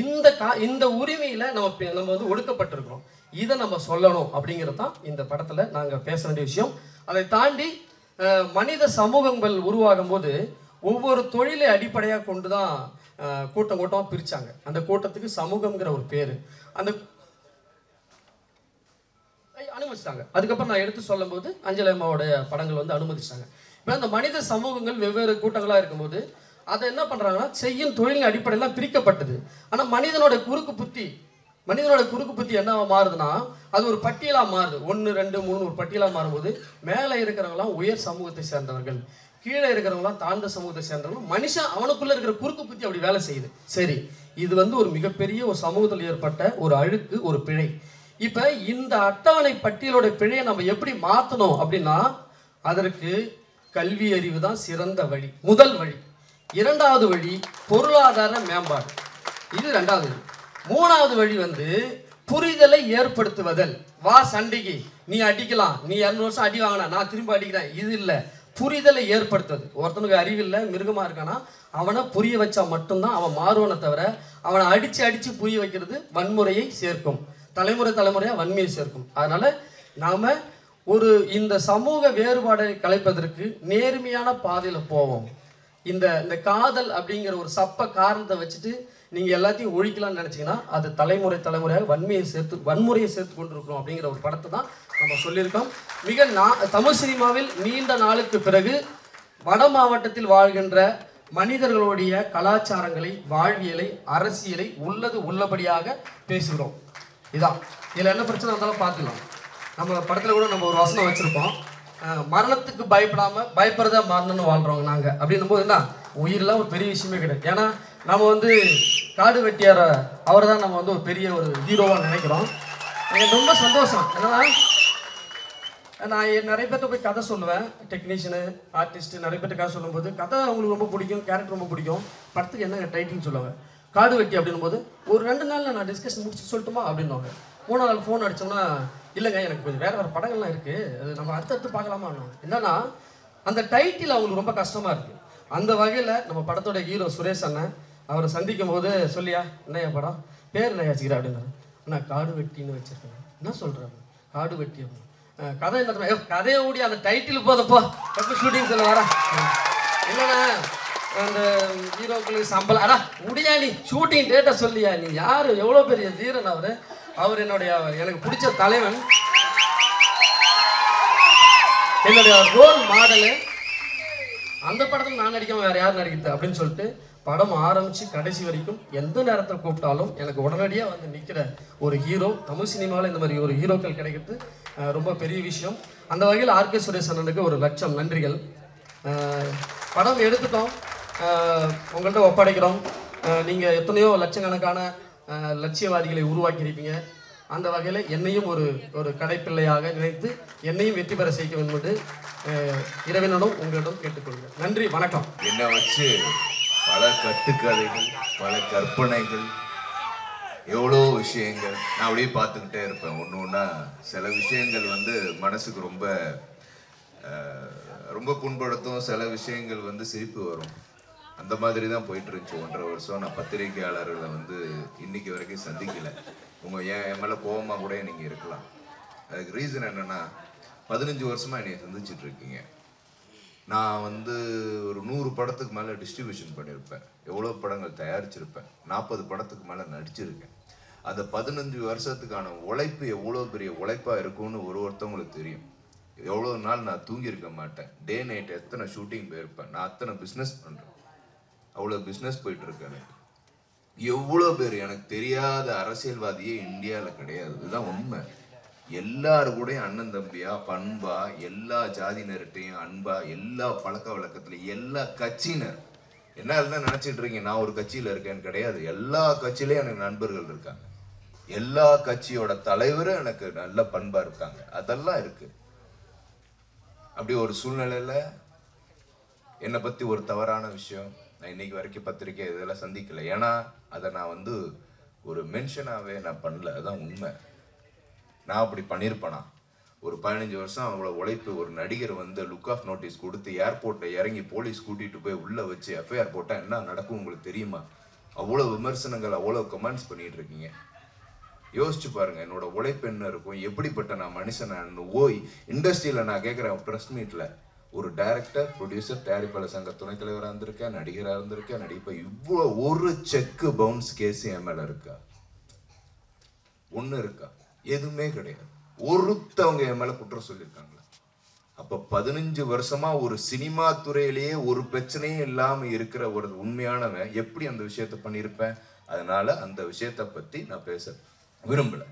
இந்த உரிமையில நம்ம வந்து ஒடுக்கப்பட்டிருக்கிறோம். இதை நம்ம சொல்லணும் அப்படிங்கிறது தான் இந்த படத்துல நாங்க பேச வேண்டிய விஷயம். அதை தாண்டி மனித சமூகங்கள் உருவாகும் போது ஒவ்வொரு தொழிலை அடிப்படையாக கொண்டு தான் கூட்டமாக பிரிச்சாங்க. அந்த கூட்டத்துக்கு சமூகம்ங்கிற ஒரு பேரு அந்த அனுமதிச்சிட்டாங்க. அதுக்கப்புறம் நான் எடுத்து சொல்லும் போது அஞ்சலி அம்மாவோட படங்கள் வந்து அனுமதிச்சிட்டாங்க. இப்போ அந்த மனித சமூகங்கள் வெவ்வேறு கூட்டங்களாக இருக்கும்போது அதை என்ன பண்ணுறாங்கன்னா செய்யும் தொழிலின் அடிப்படையெல்லாம் பிரிக்கப்பட்டது. ஆனால் மனிதனோட குறுக்கு புத்தி என்னவா மாறுதுன்னா அது ஒரு பட்டியலாக மாறுது. 1 2 3 ஒரு பட்டியலாக மாறும்போது மேலே இருக்கிறவங்களாம் உயர் சமூகத்தை சேர்ந்தவர்கள், கீழே இருக்கிறவங்களாம் தாழ்ந்த சமூகத்தை சேர்ந்தவர்கள். மனுஷன் அவனுக்குள்ள இருக்கிற குறுக்கு புத்தி அப்படி வேலை செய்யுது. சரி, இது வந்து ஒரு மிகப்பெரிய ஒரு சமூகத்தில் ஏற்பட்ட ஒரு அழுக்கு, ஒரு பிழை. இப்போ இந்த அட்டவணை பட்டியலோட பிழையை நம்ம எப்படி மாற்றணும் அப்படின்னா அதற்கு கல்வி அறிவு தான் சிறந்த வழி, முதல் வழி. இரண்டாவது வழி பொருளாதார மேம்பாடு, இது ரெண்டாவது வழி. மூணாவது வழி வந்து புரிதலை ஏற்படுத்துவதல். வா சண்டைக்கு, நீ அடிக்கலாம், நீ 200 வருஷம் அடி வாங்கினா நான் திரும்ப அடிக்கிறேன், இது இல்லை. புரிதலை ஏற்படுத்துவது. ஒருத்தனுக்கு அறிவில்லை, மிருகமா இருக்கானா, அவனை புரிய வச்சா மட்டும்தான் அவன் மாறுவனை தவிர அவனை அடிச்சு புரிய வைக்கிறது வன்முறையை சேர்க்கும், தலைமுறையா வன்மையை சேர்க்கும். அதனால நாம இந்த சமூக வேறுபாடை கலைப்பதற்கு நேர்மையான பாதையில போவோம். இந்த காதல் அப்படிங்கிற ஒரு சப்ப காரணத்தை வச்சுட்டு நீங்க எல்லாத்தையும் ஒழிக்கலாம்னு நினைச்சீங்கன்னா அது தலைமுறையாக வன்முறையை சேர்த்து கொண்டிருக்கிறோம் அப்படிங்கிற ஒரு படத்தை தான் நம்ம சொல்லியிருக்கோம். தமிழ் சினிமாவில் நீண்ட நாளுக்கு பிறகு வட மாவட்டத்தில் வாழ்கின்ற மனிதர்களுடைய கலாச்சாரங்களை, வாழ்வியலை, அரசியலை உள்ளபடியாக பேசுகிறோம். இதான் இதில் என்ன பிரச்சனை இருந்தாலும் பார்த்துக்கலாம். நம்ம படத்தில் கூட நம்ம ஒரு வசனம் வச்சுருப்போம், மரணத்துக்கு பயப்படுறதா மரணம்னு வாழ்கிறோங்க நாங்கள் அப்படின்னும் போது என்ன உயிரெலாம் ஒரு பெரிய விஷயமே கிடையாது. ஏன்னா நம்ம வந்து காடு வெட்டியார அவரை தான் நம்ம வந்து ஒரு பெரிய ஒரு ஹீரோவாக நினைக்கிறோம். எனக்கு ரொம்ப சந்தோஷம். என்னன்னா நான் நிறைய பேர்ட்ட போய் கதை சொல்லுவேன், டெக்னீஷியனு, ஆர்டிஸ்ட்டு நிறைய பேர்ட்ட கதை சொல்லும்போது கதை அவங்களுக்கு ரொம்ப பிடிக்கும், கேரக்டர் ரொம்ப பிடிக்கும். படத்துக்கு என்ன டைட்டில்னு சொல்லுவாங்க, காடு வெட்டி அப்படின்னும் போது ஒரு 2 நாளில் நான் டிஸ்கஷன் முடிச்சு சொல்லட்டுமா அப்படின்வாங்க. 3 நாள் ஃபோன் அடித்தோம்னா இல்லைங்க எனக்கு கொஞ்சம் வேறு படங்கள்லாம் இருக்குது, அது நம்ம அடுத்தடுத்து பார்க்கலாமா. என்னன்னா அந்த டைட்டில் அவங்களுக்கு ரொம்ப கஷ்டமாக இருக்குது. அந்த வகையில் நம்ம படத்தோட ஹீரோ சுரேஷ் அண்ணன் அவரை சந்திக்கும் போது சொல்லியா என்னையா படம் பேர் என்ன வச்சுக்கிறேன் அப்படின்னாரு. அண்ணா காடு வெட்டின்னு வச்சுருக்கேன். என்ன சொல்கிறேன் காடு வெட்டி அப்படின்னு. கதை என்ன கதையை ஓடி அந்த டைட்டில் போதப்போ எப்போ ஷூட்டிங் சொல்ல வரேன் இல்லைண்ணா அந்த ஹீரோக்களுக்கு சம்பளம் அடா முடியா நீ ஷூட்டிங் டேட்டை சொல்லியா, நீ யார் எவ்வளோ பெரிய வீரன் அவர் என்னுடைய எனக்கு பிடிச்ச தலைவன், என்னுடைய ரோல் மாடலு. அந்த படத்தில் நான் நடிக்காம வேற யார் நடிக்கிறது அப்படின்னு சொல்லிட்டு படம் ஆரம்பிச்சு கடைசி வரைக்கும் எந்த நேரத்தில் கூப்பிட்டாலும் எனக்கு உடனடியாக வந்து நிற்கிற ஒரு ஹீரோ. தமிழ் சினிமாவில் இந்த மாதிரி ஒரு ஹீரோக்கள் கிடைக்கிறது ரொம்ப பெரிய விஷயம். அந்த வகையில் ஆர்கே சுரேஷ் அண்ணனுக்கு ஒரு லட்சம் நன்றிகள். படம் எடுத்துட்டோம், உங்கள்கிட்ட ஒப்படைக்கிறோம். நீங்கள் எத்தனையோ லட்சக்கணக்கான லட்சியவாதிகளை உருவாக்கியிருப்பீங்க. அந்த வகையில் என்னையும் ஒரு கடைப்பிள்ளையாக நினைத்து என்னையும் வெற்றி பெற செய்ய வேண்டும் என்று இறைவனிடம் உங்களிடம் கேட்டுக்கொள்கிறேன். நன்றி, வணக்கம். என்ன வச்சு பல கட்டுக்கதைகள், பல கற்பனைகள், எவ்வளோ விஷயங்கள் நான் அப்படியே பார்த்துக்கிட்டே இருப்பேன். ஒன்று ஒன்றா சில விஷயங்கள் வந்து மனசுக்கு ரொம்ப புண்படுத்தும், சில விஷயங்கள் வந்து சிரிப்பு வரும். அந்த மாதிரி தான் போயிட்டு இருந்துச்சு 1.5 வருஷம். நான் பத்திரிகையாளர்களை வந்து இன்னைக்கு வரைக்கும் சந்திக்கலை. என் மேலே கோபமாக கூட நீங்கள் இருக்கலாம். அதுக்கு ரீசன் என்னென்னா 15 வருஷமாக என்னை சந்திச்சுட்டு இருக்கீங்க. நான் வந்து ஒரு 100 படத்துக்கு மேலே டிஸ்ட்ரிபியூஷன் பண்ணியிருப்பேன், எவ்வளோ படங்கள் தயாரிச்சிருப்பேன், 40 படத்துக்கு மேலே நடிச்சிருக்கேன். அந்த 15 வருஷத்துக்கான உழைப்பு எவ்வளோ பெரிய உழைப்பாக இருக்கும்னு ஒருத்தவங்களுக்கு தெரியும். எவ்வளோ நாள் நான் தூங்கியிருக்க மாட்டேன், டே நைட் எத்தனை ஷூட்டிங் போயிருப்பேன், நான் அத்தனை பிஸ்னஸ் பண்ணுறேன், அவ்வளோ பிஸ்னஸ் போயிட்டுருக்கு. எனக்கு எவ்வளோ பேர் எனக்கு தெரியாத அரசியல்வாதியே இந்தியாவில் கிடையாது. இதுதான் உண்மை. எல்லாரு கூடயும் அண்ணன் தம்பியா, பண்பா, எல்லா ஜாதியினர்கிட்டையும் அன்பா, எல்லா பழக்க வழக்கத்துலையும், எல்லா கட்சியினர் என்ன தான் நினைச்சிட்டு இருக்கீங்க நான் ஒரு கட்சியில இருக்கேன்னு கிடையாது. எல்லா கட்சியிலையும் எனக்கு நண்பர்கள் இருக்காங்க, எல்லா கட்சியோட தலைவரும் எனக்கு நல்ல பண்பா இருக்காங்க. அதெல்லாம் இருக்கு. அப்படி ஒரு சூழ்நிலையில என்னை பத்தி ஒரு தவறான விஷயம் நான் இன்னைக்கு வரைக்கும் பத்திரிக்கை இதெல்லாம் சந்திக்கல. ஏன்னா அதை நான் வந்து ஒரு மென்ஷனாவே நான் பண்ணல. அதுதான் உண்மை. நான் அப்படி பண்ணியிருப்பேனா? ஒரு 15 வருஷம் அவங்கள உழைப்பு. ஒரு நடிகர் வந்து லுக் ஆஃப் நோட்டீஸ் கொடுத்து ஏர்போர்ட்டை இறங்கி போலீஸ் கூட்டிட்டு போய் உள்ள வச்சு எஃப்ஐஆர் போட்டால் என்ன நடக்கும் உங்களுக்கு தெரியுமா? அவ்வளோ விமர்சனங்கள், அவ்வளோ கமெண்ட்ஸ் பண்ணிட்டு இருக்கீங்க. யோசிச்சு பாருங்க, என்னோட உழைப்பு என்ன இருக்கும், எப்படிப்பட்ட நான் மனுஷன். ஓய் இண்டஸ்ட்ரியில் நான் கேட்குறேன், ப்ரெஸ் மீட்டில் ஒரு டைரக்டர், ப்ரொடியூசர், தயாரிப்பாளர் சங்க துணைத் தலைவராக இருந்திருக்கேன், நடிகராக இருந்திருக்கேன், நடிப்பேன். இவ்வளோ ஒரு செக்கு பவுன்ஸ் கேஸ் என் மேலே இருக்கா? ஒன்று இருக்கா? எதுவுமே கிடையாது. ஒருத்தவங்க என் மேலே குற்றம் சொல்லியிருக்காங்களா? அப்போ 15 வருஷமா ஒரு சினிமா துறையிலேயே ஒரு பிரச்சனையும் இல்லாமல் இருக்கிற ஒரு உண்மையானவன் எப்படி அந்த விஷயத்த பண்ணியிருப்பேன்? அதனால அந்த விஷயத்தை பற்றி நான் பேச விரும்பலை.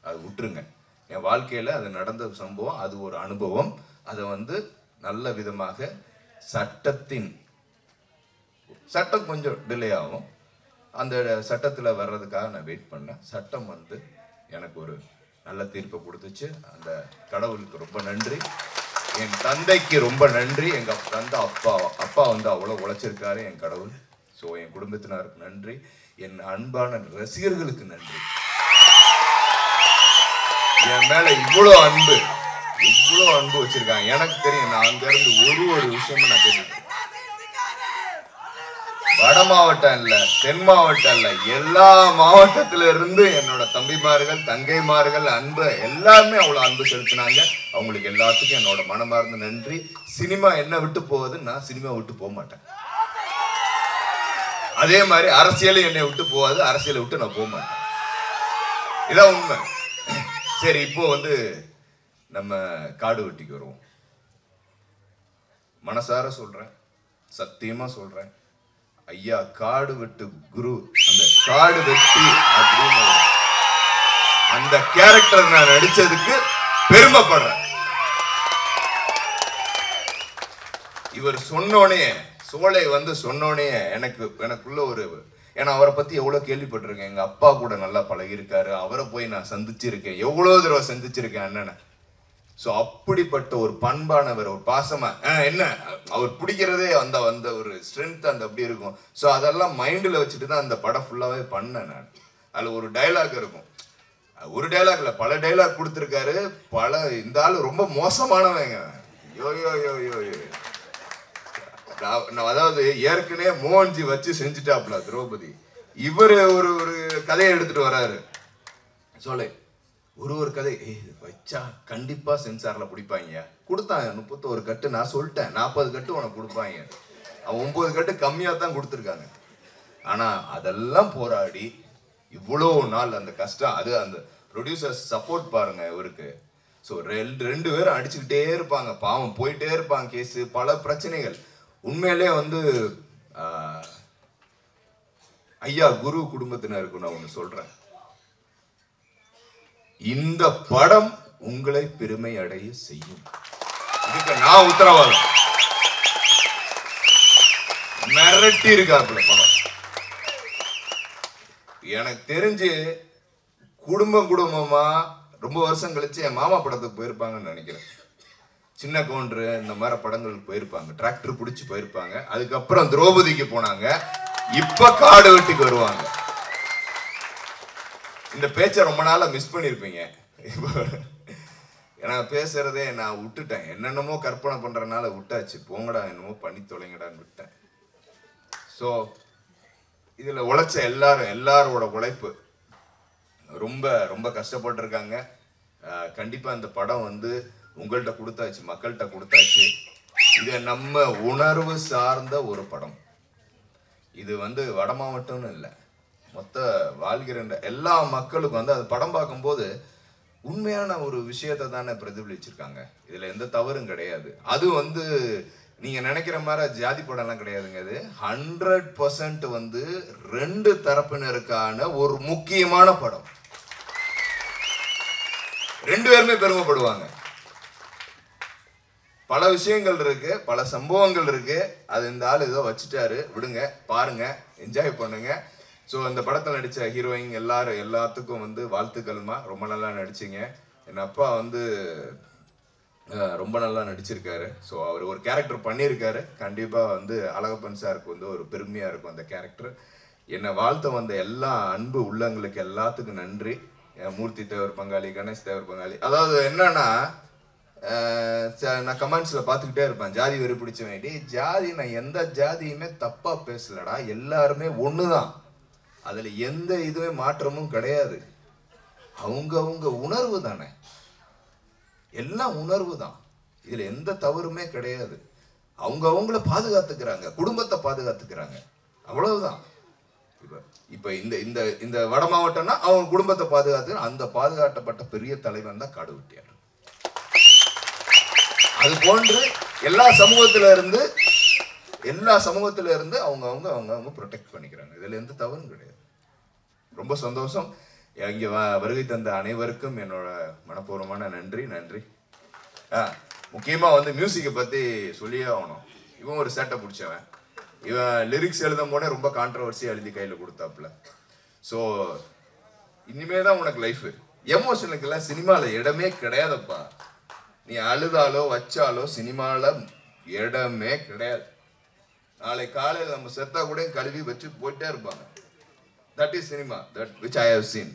அதை விட்டுருங்க. என் வாழ்க்கையில் அது நடந்த சம்பவம், அது ஒரு அனுபவம். அதை நல்ல விதமாக சட்டம் கொஞ்சம் டிலே ஆகும், அந்த சட்டத்தில் வர்றதுக்காக நான் வெயிட் பண்ணேன். சட்டம் எனக்கு ஒரு நல்ல தீர்ப்பை கொடுத்துச்சு. அந்த கடவுளுக்கு ரொம்ப நன்றி, என் தந்தைக்கு ரொம்ப நன்றி. எங்கள் தந்தை அப்பா அவ்வளோ உழைச்சிருக்காரு என் கடவுள். ஸோ என் குடும்பத்தினருக்கு நன்றி, என் அன்பான ரசிகர்களுக்கு நன்றி. என் மேல இவ்வளோ அன்பு வச்சிருக்காங்க. எனக்கு தெரியும், நான் அங்கிருந்து ஒரு விஷயமும் நான் தெரியும். வட மாவட்டம் இல்ல, தென் மாவட்டம் இல்ல, எல்லா மாவட்டத்தில இருந்து என்னோட தம்பிமார்கள், தங்கைமார்கள் அன்பு எல்லாருமே அவ்வளவு அன்பு செலுத்தினாங்க. அவங்களுக்கு எல்லாத்துக்கும் என்னோட மனமார்ந்த நன்றி. சினிமா என்ன விட்டு போகுது, நான் சினிமா விட்டு போக மாட்டேன். அதே மாதிரி அரசியலும் என்னை விட்டு போகாது, அரசியலை விட்டு நான் போக மாட்டேன். இதான் உண்மை. சரி, இப்போ நம்ம காடு வெட்டிக்கு வருவோம். மனசார சொல்றேன், சத்தியமா சொல்றேன், ஐயா காடு வெட்டு குரு, அந்த காடு வெட்டி அப்படின்னு அந்த கேரக்டர் நான் நடிச்சதுக்கு பெருமைப்படுறேன். இவர் சொன்னோனே, சோலை சொன்னோனே எனக்குள்ள ஒரு, ஏன்னா அவரை பத்தி எவ்வளவு கேள்விப்பட்டிருக்கேன். எங்க அப்பா கூட நல்லா பழகி இருக்காரு, அவரை போய் நான் சந்திச்சிருக்கேன், எவ்வளவு தடவை சந்திச்சிருக்கேன் அண்ணனை. ஸோ அப்படிப்பட்ட ஒரு பண்பானவர், ஒரு பாசமா என்ன அவர் பிடிக்கிறதே அந்த ஒரு ஸ்ட்ரென்த் அப்படி இருக்கும். ஸோ அதெல்லாம் மைண்டில் வச்சுட்டு தான் அந்த படம் ஃபுல்லாகவே பண்ணேன் நான். அதில் ஒரு டைலாக் இருக்கும், ஒரு டைலாக் இல்லை, பல டைலாக் கொடுத்துருக்காரு. இந்த ஆள் ரொம்ப மோசமானவங்க. அதாவது ஏற்கனவே மோகன்ஜி வச்சு செஞ்சுட்டாப்ல திரௌபதி. இவர் ஒரு கதையை எடுத்துட்டு வராரு. சொல்ல ஒரு கதை வச்சா கண்டிப்பா சென்சார்ல பிடிப்பாங்க. கொடுத்தாங்க 31 கட்டு, நான் சொல்லிட்டேன் 40 கட்டு உனக்கு கொடுப்பாங்க. அவன் 9 கட்டு கம்மியா தான் கொடுத்துருக்காங்க. ஆனா அதெல்லாம் போராடி இவ்வளோ நாள் அந்த கஷ்டம், அது அந்த ப்ரொடியூசர்ஸ் சப்போர்ட் பாருங்க இவருக்கு. ஸோ ரெண்டு பேரும் அடிச்சுக்கிட்டே இருப்பாங்க, பாவம் போயிட்டே இருப்பாங்க, கேஸு பல பிரச்சனைகள். உண்மையிலே ஐயா குரு குடும்பத்தினருக்கு நான் ஒன்று சொல்றேன், இந்த படம் உங்களை பெருமை அடைய செய்யும். இதுக்கு நான் உத்தரவாதம். மிரட்டி இருக்காப்புல படம். எனக்கு தெரிஞ்சு குடும்பமா ரொம்ப வருஷம் கழிச்சு என் மாமா படத்துக்கு போயிருப்பாங்கன்னு நினைக்கிறேன். சின்ன கவுண்டரு இந்த மாதிரி படங்களுக்கு போயிருப்பாங்க, டிராக்டர் பிடிச்சி போயிருப்பாங்க. அதுக்கப்புறம் திரௌபதிக்கு போனாங்க, இப்ப காடு வெட்டிக்கு வருவாங்க. இந்த பேச்சை ரொம்ப நாளா மிஸ் பண்ணிருப்பீங்க. ஏன்னா பேசுறதே நான் விட்டுட்டேன், என்னென்னமோ கற்பனை பண்றதுனால விட்டாச்சு. போங்கடா என்னமோ பண்ணி தொலைங்கடான்னு விட்டேன். ஸோ இதுல உழைச்ச எல்லாரோட உழைப்பு ரொம்ப ரொம்ப கஷ்டப்பட்டிருக்காங்க. கண்டிப்பா இந்த படம் உங்கள்கிட்ட கொடுத்தாச்சு, மக்கள்கிட்ட கொடுத்தாச்சு. இது நம்ம உணர்வு சார்ந்த ஒரு படம். இது வட மாவட்டம்னு இல்லை, மொத்த வாழ்கிற எல்லா மக்களுக்கும் அது படம் பார்க்கும்போது உண்மையான ஒரு விஷயத்தை தானே பிரதிபலிச்சிருக்காங்க. இதுல எந்த தவறும் கிடையாது. அது நீங்க நினைக்கிற மாதிரி ஜாதி படம்லாம் கிடையாதுங்க. அது 100% ரெண்டு தரப்பினருக்கான ஒரு முக்கியமான படம். ரெண்டு பேருமே பெருமைப்படுவாங்க. பல விஷயங்கள் இருக்கு, பல சம்பவங்கள் இருக்கு. அது இந்த ஆள் ஏதோ வச்சுட்டாரு, விடுங்க, பாருங்க, என்ஜாய் பண்ணுங்க. ஸோ இந்த படத்தில் நடித்த ஹீரோயின் எல்லாத்துக்கும் வாழ்த்துக்கள்மா, ரொம்ப நல்லா நடிச்சிங்க. என் அப்பா ரொம்ப நல்லா நடிச்சிருக்காரு. ஸோ அவர் ஒரு கேரக்டர் பண்ணியிருக்காரு. கண்டிப்பாக அழகப்பன் சாருக்கு ஒரு பெருமையாக இருக்கும் அந்த கேரக்டர். என்னை வாழ்த்த வந்த எல்லா அன்பு உள்ளங்களுக்கு எல்லாத்துக்கும் நன்றி. மூர்த்தி தேவர் பங்காளி, கணேஷ் தேவர் பங்காளி. அதாவது என்னன்னா, நான் கமெண்ட்ஸில் பார்த்துக்கிட்டே இருப்பேன், ஜாதி வெறி பிடிச்ச வேண்டி. ஜாதி நான் எந்த ஜாதியுமே தப்பாக பேசலடா, எல்லாருமே ஒன்று தான். அதுல எந்த இதுவே மாற்றமும் கிடையாது. அவங்க உணர்வு தானே, எல்லாம் உணர்வு தான். இதுல எந்த தவறுமே கிடையாது. அவங்கள பாதுகாத்துக்கிறாங்க, குடும்பத்தை பாதுகாத்துக்கிறாங்க, அவ்வளவுதான். இப்ப இந்த இந்த இந்த வட மாவட்டம்னா அவங்க குடும்பத்தை பாதுகாத்து அந்த பாதுகாக்கப்பட்ட பெரிய தலைவன் தான் காடுவெட்டியார். அது போன்று எல்லா சமூகத்தில இருந்து அவங்க ப்ரொடெக்ட் பண்ணிக்கிறாங்க. இதுல எந்த தவறும் கிடையாது. ரொம்ப சந்தோஷம். இங்க வருகை தந்த அனைவருக்கும் என்னோட மனப்பூர்வமான நன்றி. முக்கியமா வந்து மியூசிக்கை பத்தி சொல்லியே ஆகணும். இவன் ஒரு சேட்டை பிடிச்சவன். இவன் லிரிக்ஸ் எழுதும் போனே ரொம்ப கான்ட்ரவர்சியா எழுதி கையில கொடுத்தாப்புல. ஸோ இனிமே தான் உனக்கு லைஃப். எமோஷனுக்கெல்லாம் சினிமால இடமே கிடையாதுப்பா. நீ அழுதாலோ வச்சாலோ சினிமால இடமே கிடையாது. நாளை காலையில் நம்ம செத்தா கூட கழுவி வச்சு போயிட்டே இருப்பாங்க. That is cinema, that which I have seen.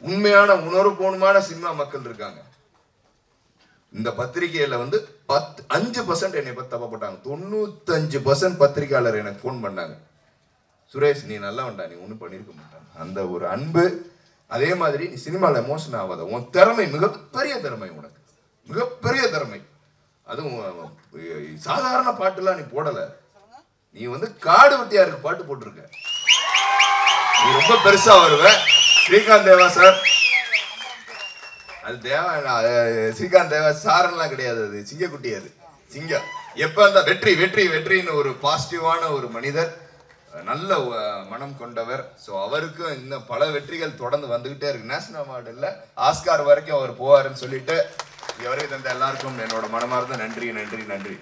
உண்மையான உணர்வுபூர்வமான சினிமா மக்கள் இருக்காங்க. இந்த பத்திரிகையில வந்து 5% என்னை பத்தி தப்ப போட்டாங்க. 95% பத்திரிகையாளர் எனக்கு போன் பண்ணாங்க, சுரேஷ் நீ நல்லா வேண்டாம், நீ ஒன்றும் பண்ணிருக்க மாட்டாங்க. அந்த ஒரு அன்பு. அதே மாதிரி நீ சினிமாவில் எமோஷன் ஆகாத. உன் திறமை மிகப்பெரிய திறமை, உனக்கு மிகப்பெரிய திறமை. அதுவும் சாதாரண பாட்டுலாம் நீ போடல. நீ வந்து காடுவெட்டியாருக்கு பாட்டு போட்டிருக்க. நீ ரொம்ப பெருசா வருவ. ஸ்ரீகாந்த் தேவா சார், அது தேவா ஸ்ரீகாந்த் தேவா சாரெல்லாம் கிடையாது, அது சிங்கக்குட்டி. அது சிங்கம். எப்ப அந்த வெற்றின்னு ஒரு பாசிட்டிவான ஒரு மனிதர், நல்ல மனம் கொண்டவர். ஸோ அவருக்கும் இன்னும் பல வெற்றிகள் தொடர்ந்து வந்துகிட்டே இருக்கு. நேஷனல் அவார்டு இல்லை, ஆஸ்கார் வரைக்கும் அவர் போவாருன்னு சொல்லிட்டு வருகை தந்த எல்லாருக்கும் என்னோட மனமார்ந்த நன்றி.